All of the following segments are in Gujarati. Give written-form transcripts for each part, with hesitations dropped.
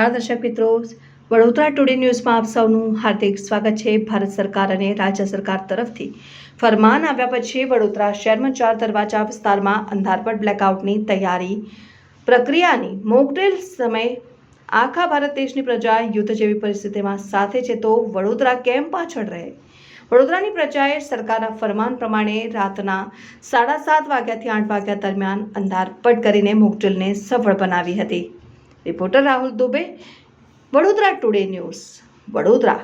નમસ્કાર દર્શક મિત્રો, વડોદરા ટુડે ન્યૂઝમાં આપ સૌનું હાર્દિક સ્વાગત છે। ભારત સરકાર અને રાજ્ય સરકાર તરફથી ફરમાન આવ્યા પછી વડોદરા શહેરમાં 4 દરવાજા વિસ્તારમાં અંધારપટ બ્લેકઆઉટની તૈયારી પ્રક્રિયાની મોકડ્રીલ સમય આખા ભારત દેશની પ્રજા યુદ્ધ જેવી પરિસ્થિતિમાં સાથે છે તો વડોદરા કેમ પાછળ રહે। વડોદરાની પ્રજાએ સરકારના ફરમાન પ્રમાણે રાતના 7:30 વાગ્યાથી 8 વાગ્યા દરમિયાન અંધારપટ કરીને મોકડ્રીલને સફળ બનાવી હતી। Reporter Rahul Dubey, Vadodara today news, Vadodara.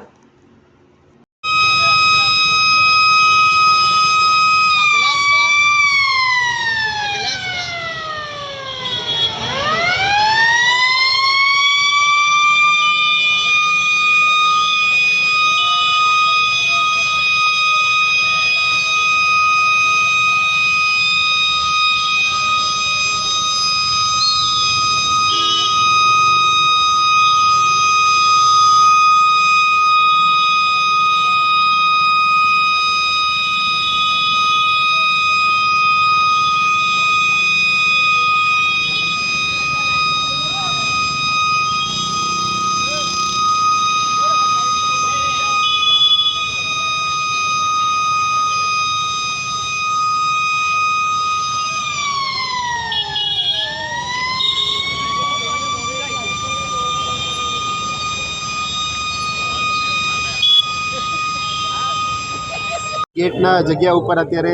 गेटना जग्या पर अत्यारे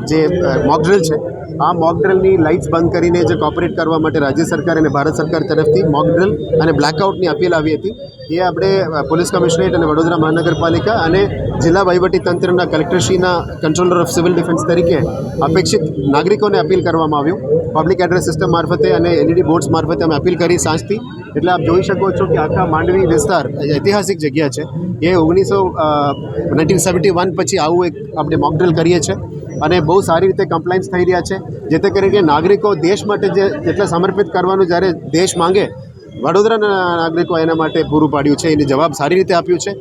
जे मॉकड्रिल है आ मॉकड्रिलनी लाइट्स बंद करीने जे कॉपरेट करवा माटे राज्य सरकार और भारत सरकार तरफथी मॉकड्रिल और ब्लेकआउटनी अपील आवी हती। ये आपणे पोलीस कमिश्नरेट और वडोदरा महानगरपालिका और जिला वहीवटी तंत्रना कलेक्टरश्रीना कंट्रोलर ऑफ सिविल डिफेन्स तरीके अपेक्षित नागरिकों ने अपील करवामां आव्युं। पब्लिक एड्रेस सिस्टम मार्फते और एलईडी बोर्ड्स मार्फते अमे अपील करी सांजथी। एटले आप जोई शको छो कि आखा मांडवी विस्तार ऐतिहासिक जग्या है। ये 1971 पछी आवुं एक આપણે મોકડ્રીલ કરીએ છીએ અને બહુ સારી રીતે કમ્પ્લાયન્સ થઈ રહ્યા છે, જેથી કરીને નાગરિકો દેશ માટે જેટલા સમર્પિત કરવાનું જ્યારે દેશ માંગે વડોદરાના નાગરિકો એના માટે પૂરું પાડ્યું છે, એની જવાબ સારી રીતે આપ્યું છે।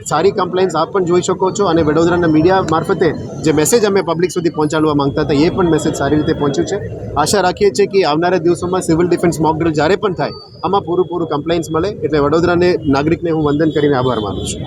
સારી કમ્પ્લાયન્સ આપ પણ જોઈ શકો છો અને વડોદરાના મીડિયા મારફતે જે મેસેજ અમે પબ્લિક સુધી પહોંચાડવા માંગતા હતા એ પણ મેસેજ સારી રીતે પહોંચ્યું છે। આશા રાખીએ છીએ કે આવનારા દિવસોમાં સિવિલ ડિફેન્સ મોકડ્રીલ જ્યારે પણ થાય આમાં પૂરું કમ્પ્લાયન્સ મળે। એટલે વડોદરાને નાગરિકને હું વંદન કરીને આભાર માનું છું।